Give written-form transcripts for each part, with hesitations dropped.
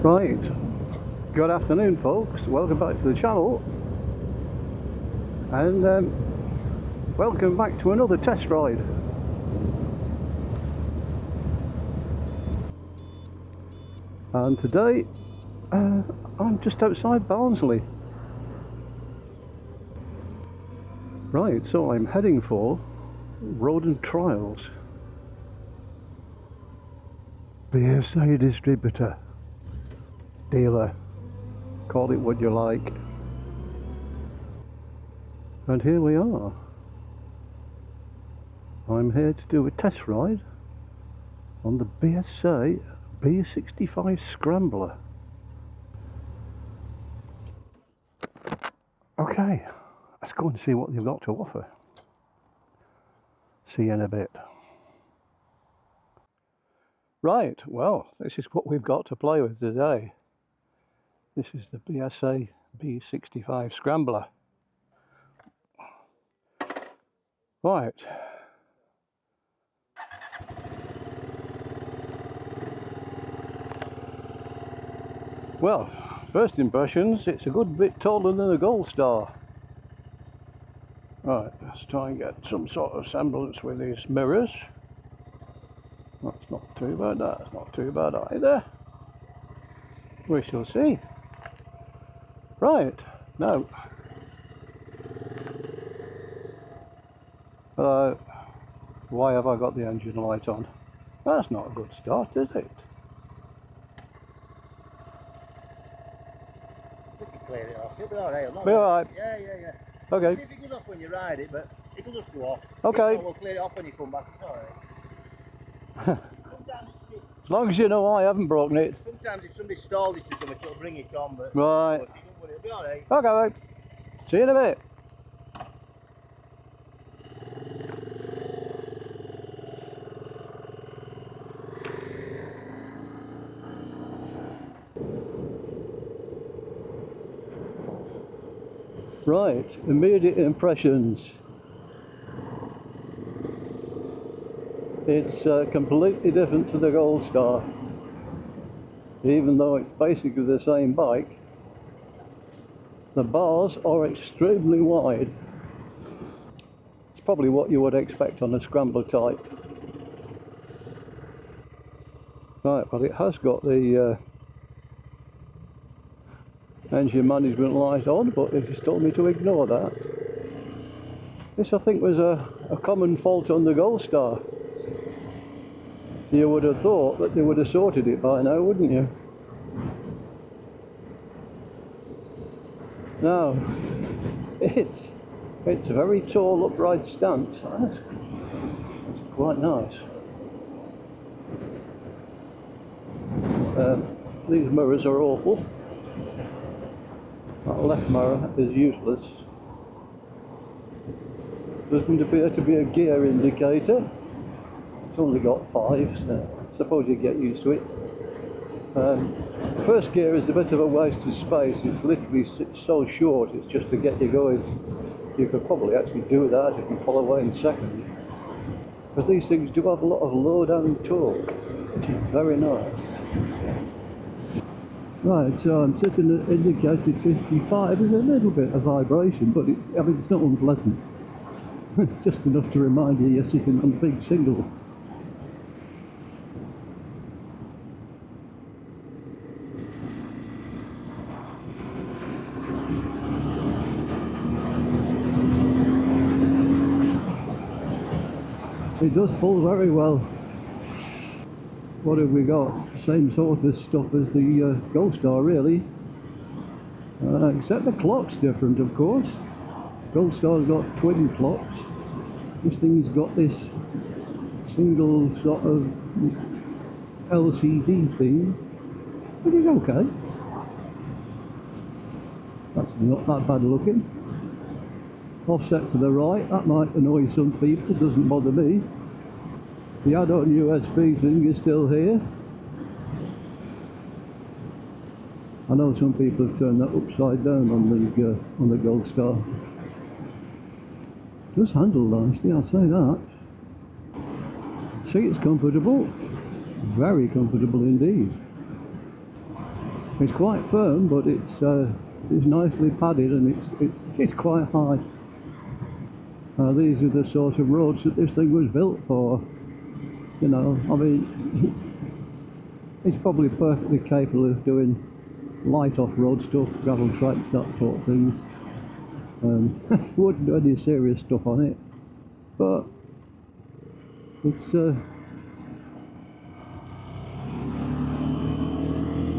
Right, good afternoon folks, welcome back to the channel and welcome back to another test ride. And today I'm just outside Barnsley. Right, so I'm heading for Roden Trials. BSA distributor, dealer, call it what you like. And here we are. I'm here to do a test ride on the BSA B65 Scrambler. Okay, let's go and see what they've got to offer. See you in a bit. Right, well, this is what we've got to play with today. This is the BSA B65 Scrambler. Right. Well, first impressions, it's a good bit taller than a Gold Star. Right, let's try and get some sort of semblance with these mirrors. That's not too bad, that's not too bad either. We shall see. Right, now. Why have I got the engine light on? That's not a good start, is it? We can clear it off. It'll be alright. Be alright? Yeah. Okay. See if it goes off when you ride it, but it'll just go off. Okay. If not, we'll clear it off when you come back. It's alright. As long as you know I haven't broken it. Sometimes if somebody stalled it to something, it'll bring it on, but Right. It'll be alright. Okay, mate. See you in a bit. Right, immediate impressions. It's completely different to the Gold Star. Even though it's basically the same bike, the bars are extremely wide. It's probably what you would expect on a Scrambler type. Right, but it has got the engine management light on, but it just told me to ignore that. This I think was a common fault on the Gold Star. You would have thought that they would have sorted it by now, wouldn't you? Now, it's a very tall upright stance. That's quite nice. These mirrors are awful. That left mirror is useless. Doesn't appear to be a gear indicator. It's only got 5, so I suppose you get used to it. First gear is a bit of a waste of space. It's literally so short, it's just to get you going. You could probably actually do that if you pull away in second. Because these things do have a lot of load and torque, which is very nice. Right, so I'm sitting at indicated 55. There's a little bit of vibration, but it's not unpleasant. It's just enough to remind you you're sitting on a big single. It does pull very well. What have we got? Same sort of stuff as the Gold Star, really. Except the clock's different, of course. Gold Star's got twin clocks. This thing's got this single sort of LCD thing, but it's okay. That's not that bad looking. Offset to the right, that might annoy some people, doesn't bother me. The add-on USB thing is still here. I know some people have turned that upside down on the Gold Star. It does handle nicely, I'll say that. Seat's comfortable, very comfortable indeed. It's quite firm, but it's nicely padded, and it's quite high. These are the sort of roads that this thing was built for. You know, I mean, it's probably perfectly capable of doing light off-road stuff, gravel tracks, that sort of things. Wouldn't do any serious stuff on it, but it's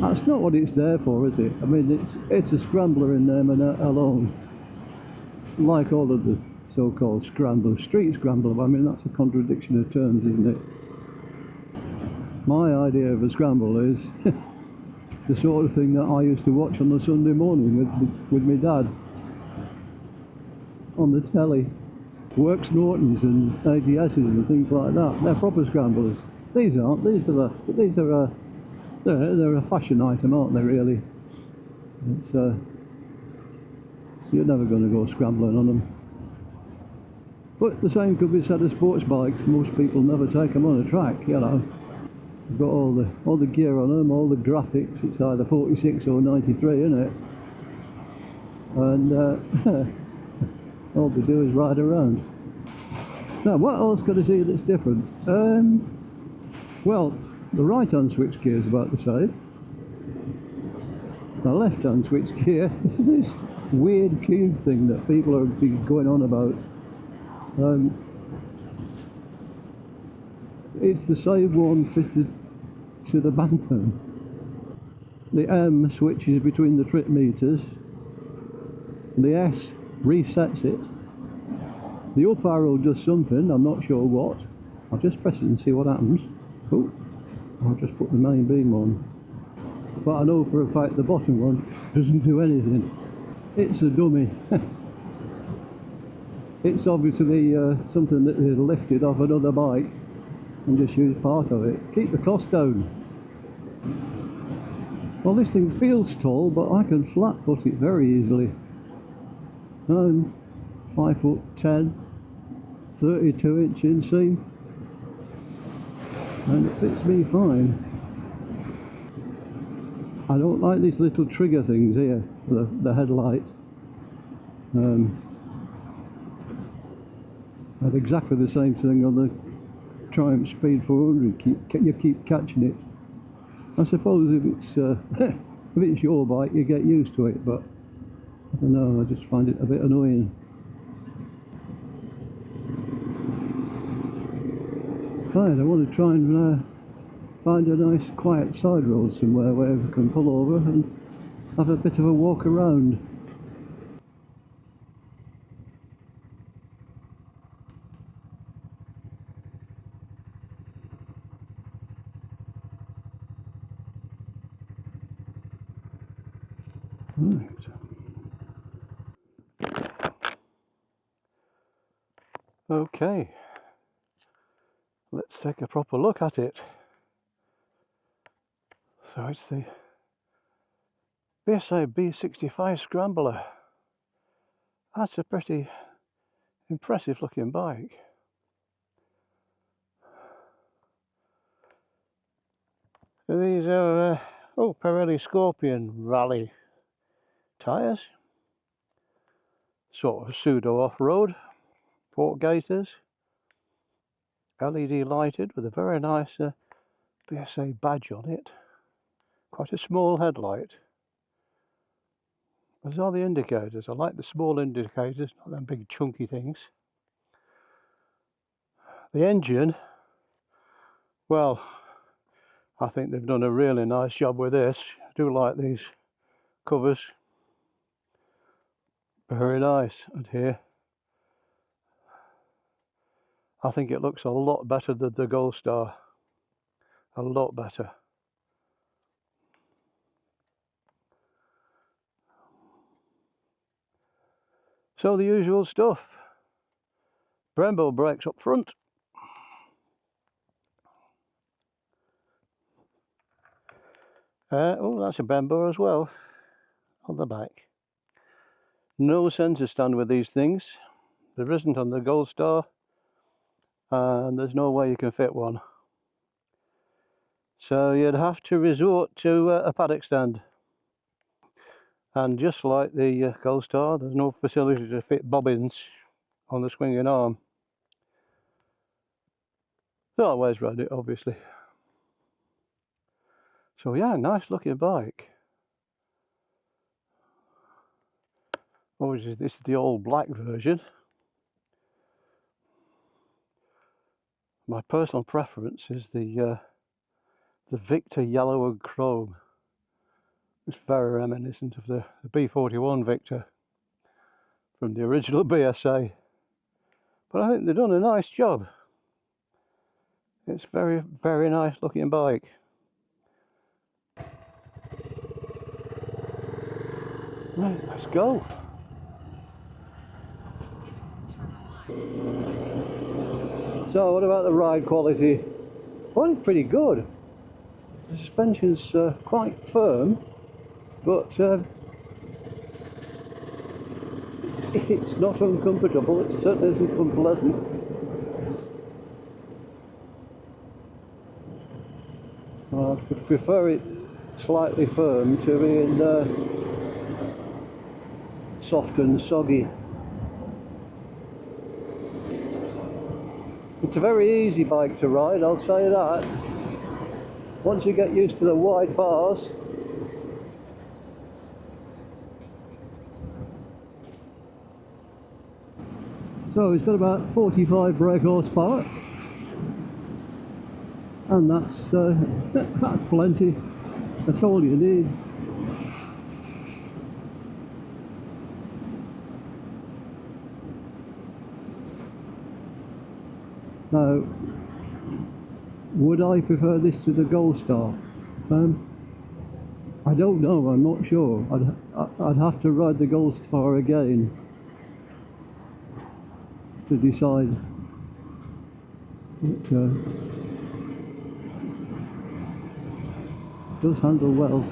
that's not what it's there for, is it? I mean, it's a scrambler in name and alone, like all of the so-called scramblers. Street scrambler, I mean, that's a contradiction of terms, isn't it? My idea of a scramble is the sort of thing that I used to watch on a Sunday morning with my dad on the telly. Works Nortons and ADSs and things like that. They're proper scramblers. These aren't. They're a fashion item, aren't they? Really. It's you're never going to go scrambling on them. But the same could be said of sports bikes. Most people never take them on a track, you know. You've got all the gear on them, all the graphics. It's either 46 or 93, isn't it? And all they do is ride around. Now, what else could I see that's different? Well, the right-hand switch gear is about the same. The left-hand switch gear is this weird cube thing that people are going on about. It's the same one fitted to the Bantam. The M switches between the trip meters. The S resets it. The up arrow does something, I'm not sure what. I'll just press it and see what happens. Oh, I'll just put the main beam on. But I know for a fact the bottom one doesn't do anything. It's a dummy. It's obviously something that they lifted off another bike and just used part of it. Keep the cost down. Well, this thing feels tall, but I can flat foot it very easily. I'm 5'10", 32-inch inseam, and it fits me fine. I don't like these little trigger things here for the headlight. I had exactly the same thing on the Triumph Speed 400. You keep catching it. I suppose if it's if it's your bike, you get used to it, but I don't know. I just find it a bit annoying. Right, I want to try and find a nice quiet side road somewhere where we can pull over and have a bit of a walk around. Right. Okay, let's take a proper look at it. So it's the BSA B65 Scrambler. That's a pretty impressive looking bike. These are Pirelli Scorpion Rally tyres, sort of pseudo off-road, port gaiters, LED lighted with a very nice BSA badge on it, quite a small headlight. As are the indicators. I like the small indicators, not them big chunky things. The engine, well, I think they've done a really nice job with this. I do like these covers. Very nice. And here, I think it looks a lot better than the Gold Star. A lot better. So the usual stuff. Brembo brakes up front. Oh, that's a Brembo as well on the back. No sensor stand with these things. There isn't on the Gold Star, and there's no way you can fit one. So you'd have to resort to a paddock stand. And just like the Gold Star, there's no facility to fit bobbins on the swinging arm. So I always ride it, obviously. So yeah, nice looking bike. Obviously this is the all black version. My personal preference is the Victor yellow and chrome. It's very reminiscent of the B41 Victor from the original BSA. But I think they've done a nice job. It's very, very nice looking bike. Right, let's go. So what about the ride quality? Well, it's pretty good. The suspension's quite firm, but it's not uncomfortable. It certainly isn't unpleasant. I prefer it slightly firm to being soft and soggy. It's a very easy bike to ride, I'll say that. Once you get used to the wide bars. So it's got about 45 brake horsepower, and that's plenty. That's all you need. Now, would I prefer this to the Gold Star? I don't know. I'm not sure. I'd have to ride the Gold Star again to decide. It does handle well.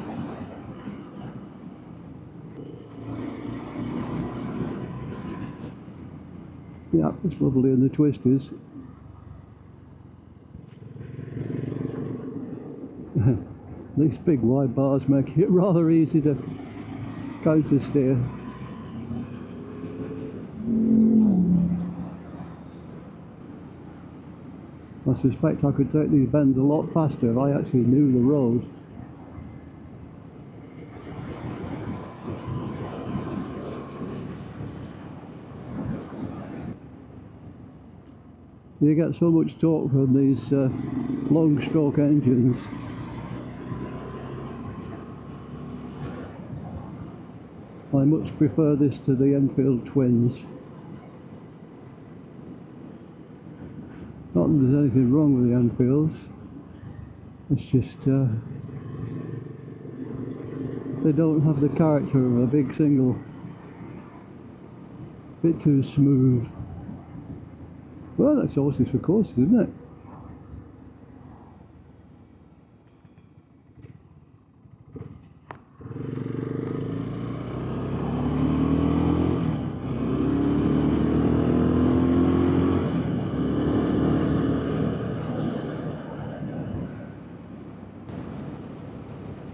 Yeah, it's lovely in the twisters. These big wide bars make it rather easy to counter steer. I suspect I could take these bends a lot faster if I actually knew the road. You get so much torque from these long stroke engines. I much prefer this to the Enfield Twins. Not that there's anything wrong with the Enfields, it's just they don't have the character of a big single. Bit too smooth. Well, that's horses for courses, isn't it?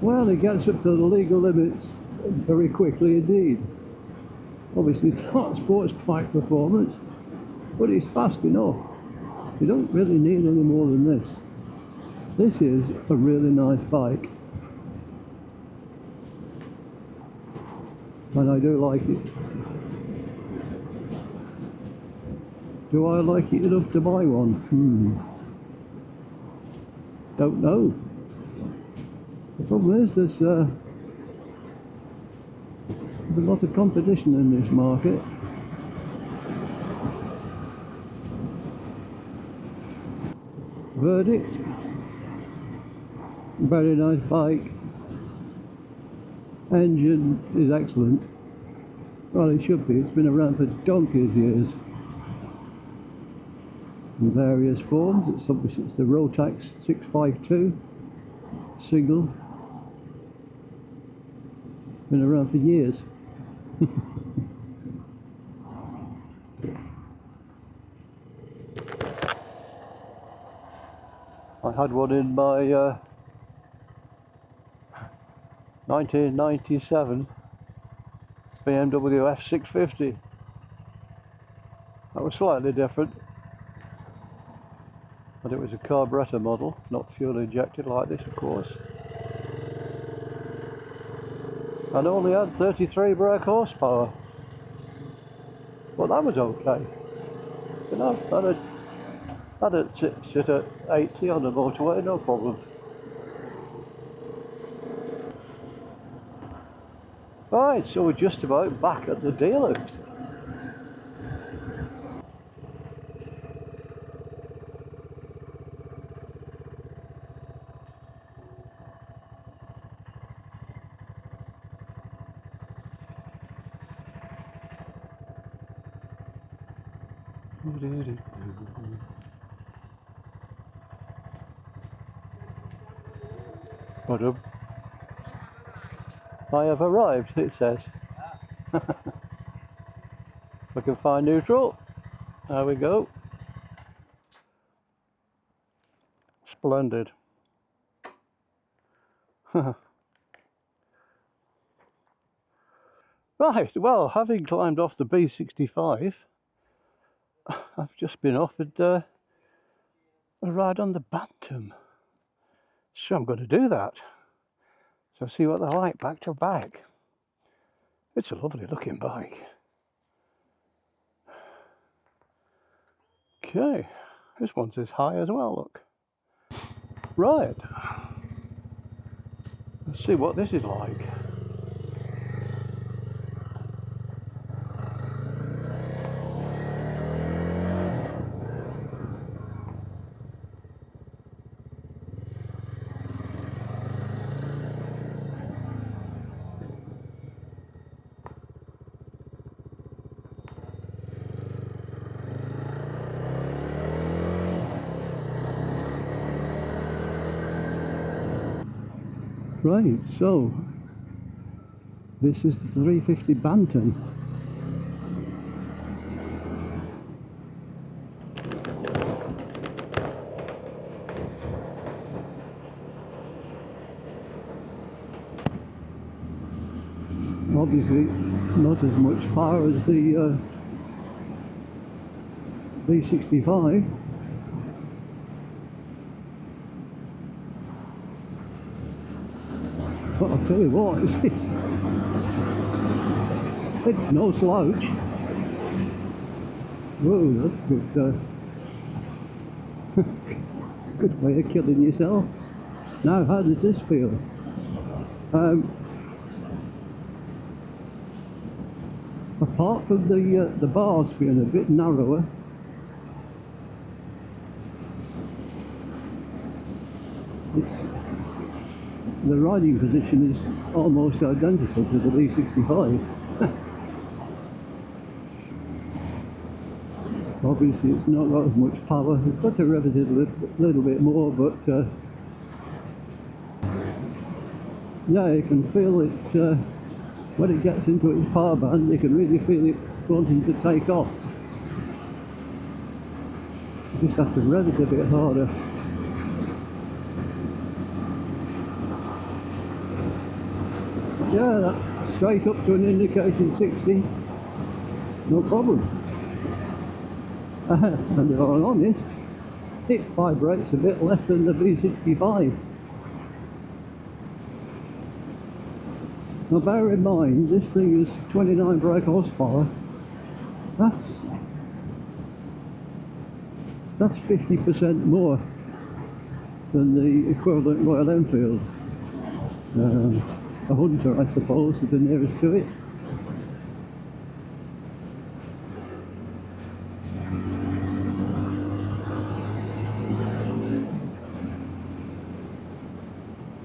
Well, it gets up to the legal limits very quickly indeed. Obviously it's not sports bike performance, but it's fast enough. You don't really need any more than this. This is a really nice bike, and I do like it. Do I like it enough to buy one? Don't know. The problem is there's a lot of competition in this market. Verdict, very nice bike. Engine is excellent. Well, it should be. It's been around for donkey's years. In various forms. It's obviously the Rotax 652 single. Been around for years. I had one in my 1997 BMW F650. That was slightly different, but it was a carburettor model, not fuel injected like this, of course. And only had 33 brake horsepower. But that was okay. You know, I'd sit at 80 on the motorway, no problem. Right, so we're just about back at the dealers. I have arrived, it says. We can find neutral. There we go. Splendid. Right, well, having climbed off the B65, I've just been offered a ride on the Bantam. So I'm going to do that. So see what they're like back to back. It's a lovely looking bike. Okay, this one's as high as well, look. Right, let's see what this is like. Right, so this is the 350 Bantam. Obviously not as much power as the B65. But I'll tell you what, it's no slouch. Whoa, that's good. Good way of killing yourself. Now, how does this feel? Apart from the bars being a bit narrower, the riding position is almost identical to the B65. Obviously it's not got as much power. It's got to rev it a little bit more, but yeah, you can feel it when it gets into its power band. You can really feel it wanting to take off. You just have to rev it a bit harder. Yeah, that's straight up to an indicating 60, no problem. And if I'm honest, it vibrates a bit less than the B65. Now bear in mind, this thing is 29 brake horsepower. That's 50% more than the equivalent Royal Enfield. A Hunter, I suppose, is the nearest to it.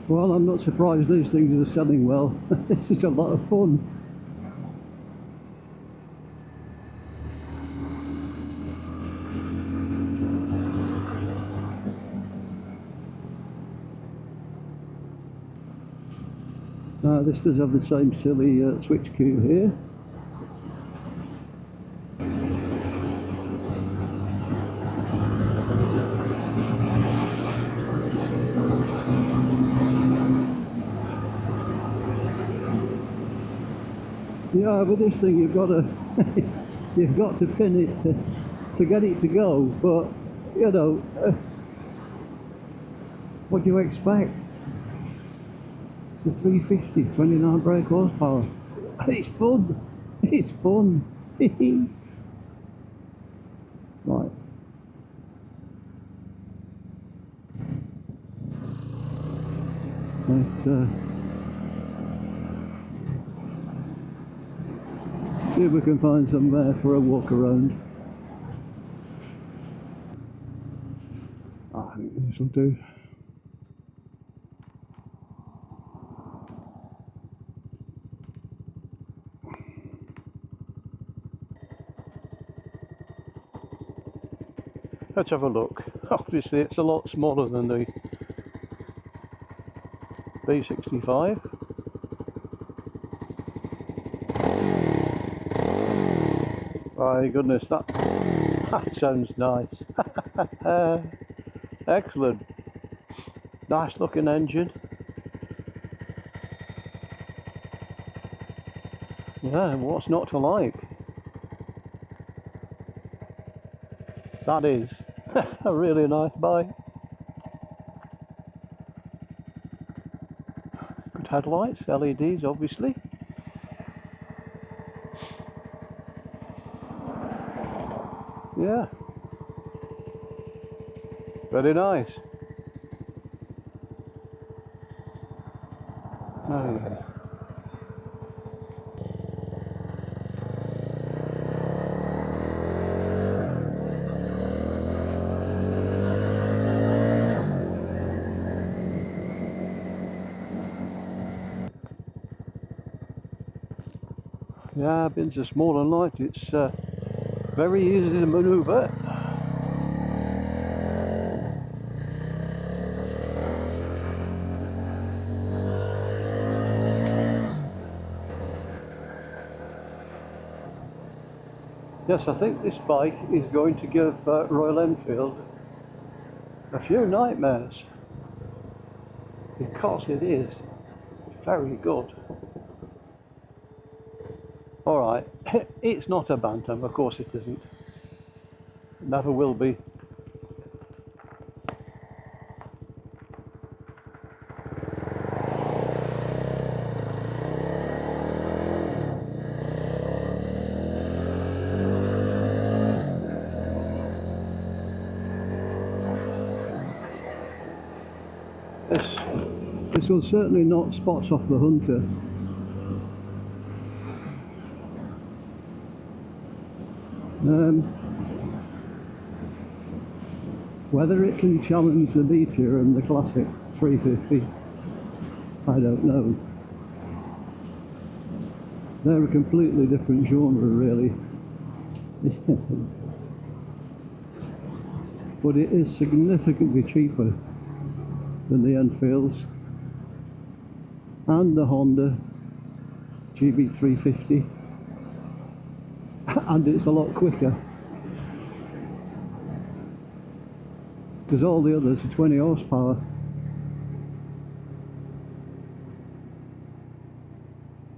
Well, I'm not surprised these things are selling well. This is a lot of fun. This does have the same silly switch cue here. Yeah, with this thing you've got to you've got to pin it to get it to go. But you know, what do you expect? It's a 350, 29 brake horsepower. It's fun. It's fun. Right. Let's see if we can find somewhere for a walk around. I think this will do. Let's have a look. Obviously it's a lot smaller than the B65. My goodness, that sounds nice. Excellent. Nice looking engine. Yeah, what's not to like? That is a really nice bike. Good headlights, LEDs obviously. Yeah. Very nice. Oh, yeah. Yeah, bins are small and light. It's very easy to manoeuvre. Yes, I think this bike is going to give Royal Enfield a few nightmares, because it is very good. Alright, it's not a Bantam, of course it isn't. It never will be. This will certainly knock spots off the Hunter. Whether it can challenge the Meteor and the classic 350, I don't know. They're a completely different genre, really. But it is significantly cheaper than the Enfields and the Honda GB350, and it's a lot quicker, because all the others are 20 horsepower.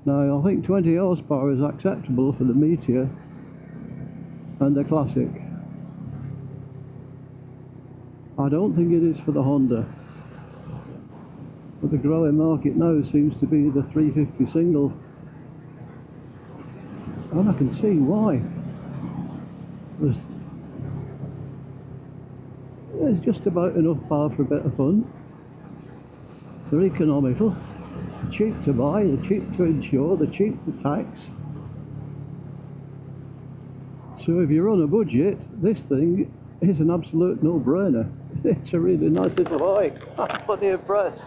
Now I think 20 horsepower is acceptable for the Meteor and the Classic. I don't think it is for the Honda. But the growing market now seems to be the 350 single. And I can see why. There's just about enough power for a bit of fun. They're economical, they're cheap to buy, they're cheap to insure, they're cheap to tax. So if you're on a budget, this thing is an absolute no-brainer. It's a really nice little bike. I'm bloody impressed.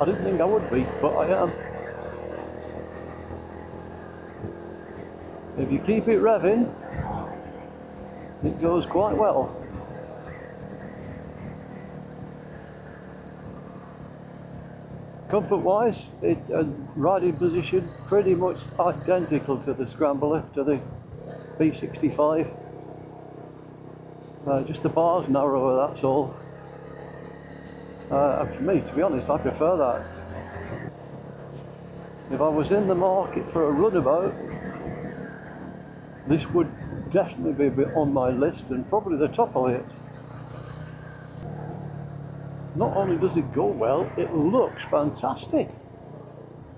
I didn't think I would be, but I am. If you keep it revving, it goes quite well. Comfort-wise, riding position pretty much identical to the Scrambler, to the B65. Just the bar's narrower, that's all. And for me, to be honest, I prefer that. If I was in the market for a runabout, this would definitely be a bit on my list and probably the top of it. Not only does it go well, it looks fantastic.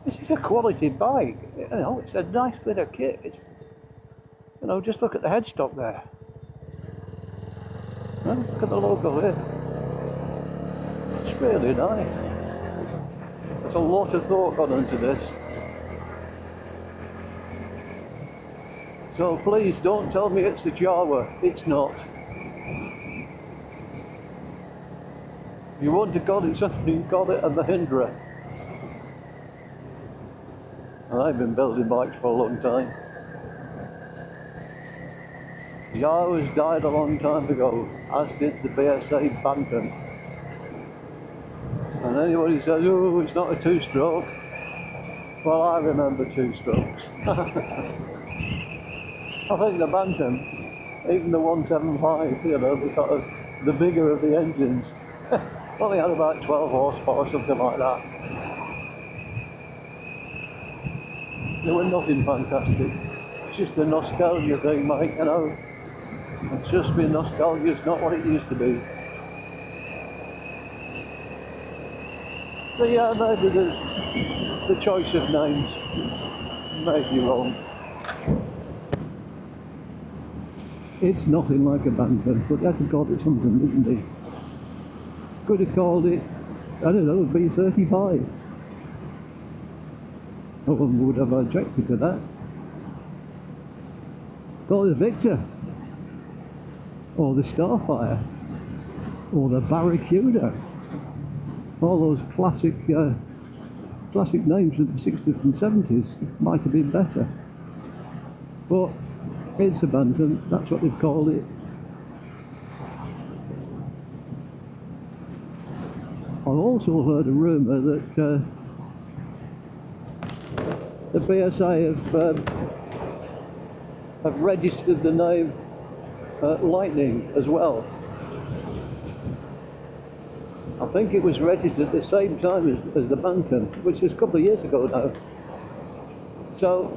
This is a quality bike. You know, it's a nice bit of kit. It's, you know, just look at the headstock there. Well, look at the logo here. It's really nice. There's a lot of thought gone into this. So please don't tell me it's a Jawa. It's not. If you want to call it something, call it a Mahindra. And I've been building bikes for a long time. Jawas died a long time ago, as did the BSA Bantam. And anybody says, oh, it's not a two-stroke. Well, I remember two strokes. I think the Bantam, even the 175, you know, the sort of the bigger of the engines, only had about 12 horsepower, something like that. They were nothing fantastic. It's just a nostalgia thing, mate, you know. And trust me, nostalgia's not what it used to be. So yeah, maybe the choice of names may be wrong. It's nothing like a Bantam, but they'd have called it something, didn't they? Could have called it, I don't know, B65. No one would have objected to that. Call it the Victor, or the Starfire, or the Barracuda. All those classic names of the 60s and 70s might have been better. But it's a Bantam, that's what they've called it. I've also heard a rumour that the BSA have registered the name Lightning as well. I think it was registered at the same time as the Bantam, which is a couple of years ago now. So,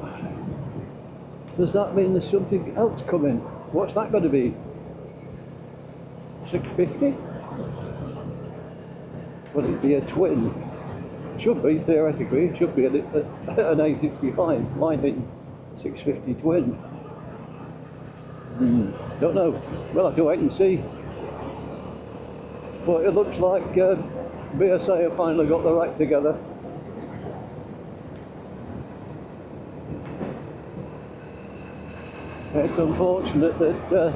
does that mean there's something else coming? What's that going to be? 650? Will it be a twin? Should be, theoretically. It should be an A65 Lightning 650 twin. Don't know. We'll have to wait and see. But it looks like BSA have finally got their act together. It's unfortunate that the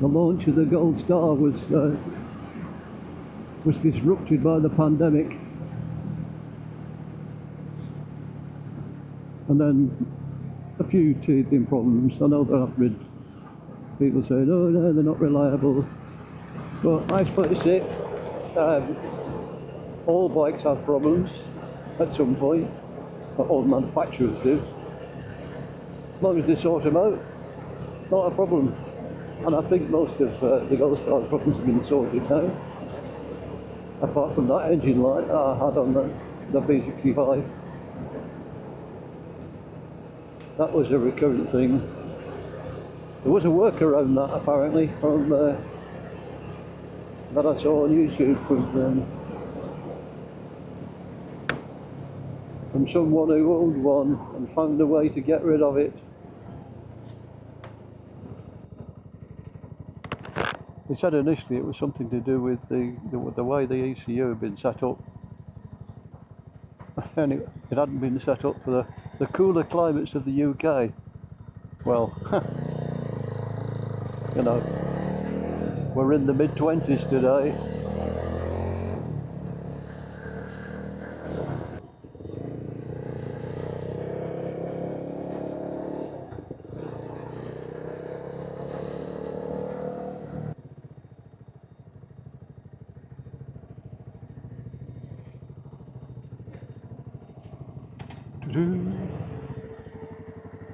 launch of the Gold Star was disrupted by the pandemic, and then a few teething problems. I know that I've read people saying, oh no, they're not reliable, but I face it, all bikes have problems at some point, but all manufacturers do. As long as they sort them out, not a problem. And I think most of the Gold Star's problems have been sorted now, apart from that engine light that I had on the B65. That was a recurrent thing. There was a workaround that apparently from that I saw on YouTube from someone who owned one and found a way to get rid of it. They said initially it was something to do with the way the ECU had been set up, and it hadn't been set up for the cooler climates of the UK. Well, you know, we're in the mid-20s today.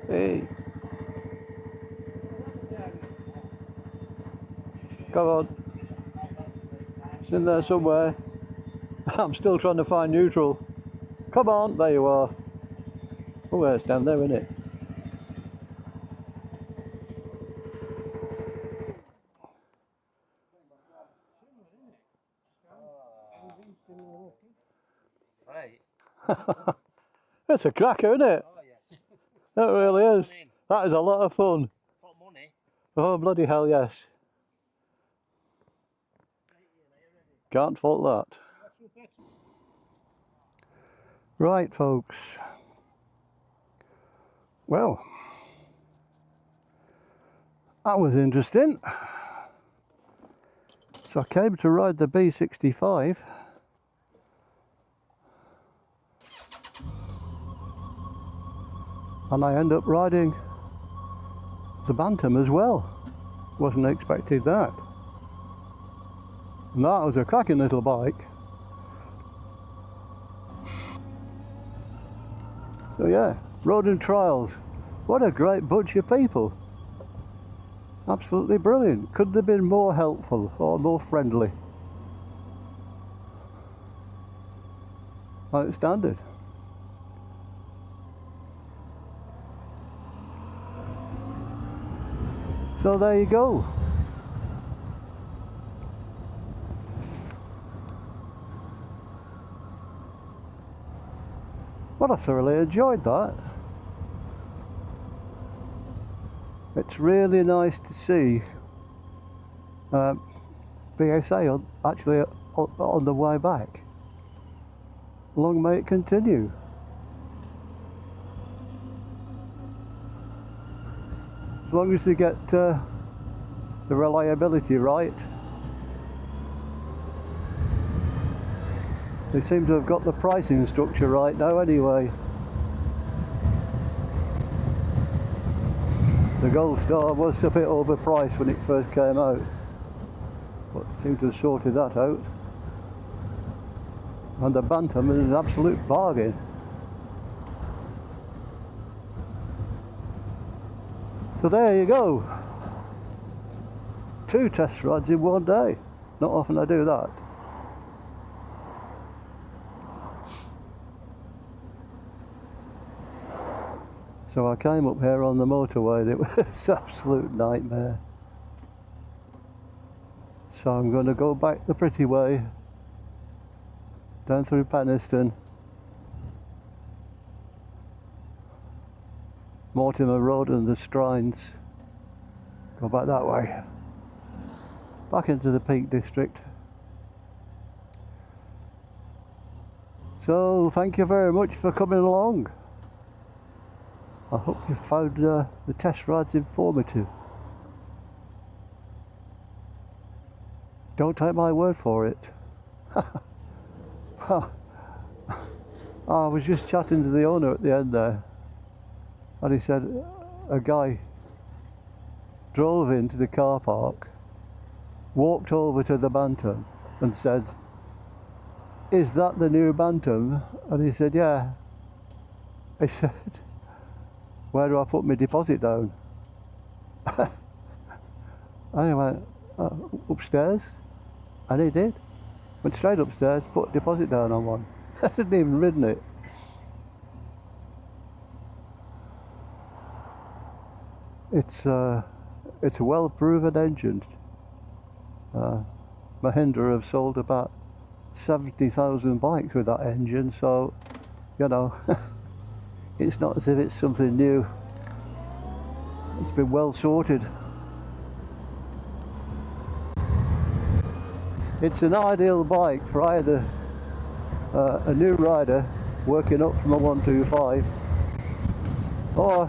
Hey, come on, it's in there somewhere. I'm still trying to find neutral. Come on, there you are. Oh, it's down there, isn't it? Right. It's a cracker, isn't it? Oh yes. It really is. That is a lot of fun. For money. Oh, bloody hell, yes. Can't fault that. Right, folks. Well, that was interesting. So I came to ride the B65. And I end up riding the Bantam as well. Wasn't expecting that. And that was a cracking little bike. So yeah, Roden Trials. What a great bunch of people. Absolutely brilliant. Couldn't have been more helpful or more friendly. Outstanding. So there you go. Well, I thoroughly enjoyed that. It's really nice to see BSA actually on the way back. Long may it continue. As long as they get the reliability right. They seem to have got the pricing structure right now anyway. The Gold Star was a bit overpriced when it first came out, but seemed to have sorted that out. And the Bantam is an absolute bargain. So there you go. 2 test rides in one day. Not often I do that. So I came up here on the motorway and it was an absolute nightmare. So I'm going to go back the pretty way, down through Penistone, Mortimer Road and the Strines, go back that way, back into the Peak District. So thank you very much for coming along. I hope you found the test rides informative. Don't take my word for it. I was just chatting to the owner at the end there, and he said a guy drove into the car park, walked over to the Bantam and said, "Is that the new Bantam?" And he said, "Yeah." He said, "Where do I put my deposit down?" And I went, "Upstairs." And he did. Went straight upstairs, put a deposit down on one. I hadn't even ridden it. It's a well-proven engine. Mahindra have sold about 70,000 bikes with that engine, so, you know, it's not as if it's something new. It's been well sorted. It's an ideal bike for either a new rider working up from a 125, or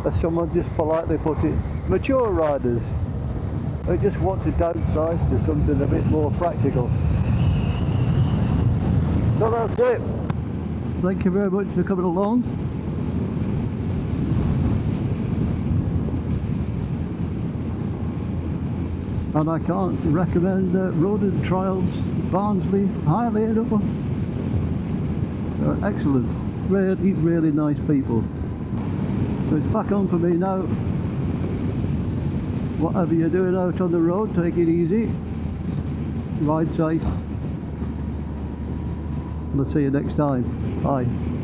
as someone just politely put it, mature riders who just want to downsize to something a bit more practical. So that's it. Thank you very much for coming along. And I can't recommend Roden Trials Barnsley highly enough. They're excellent, really, really nice people. So it's back on for me now. Whatever you're doing out on the road, take it easy, ride safe. Let's see you next time. Bye.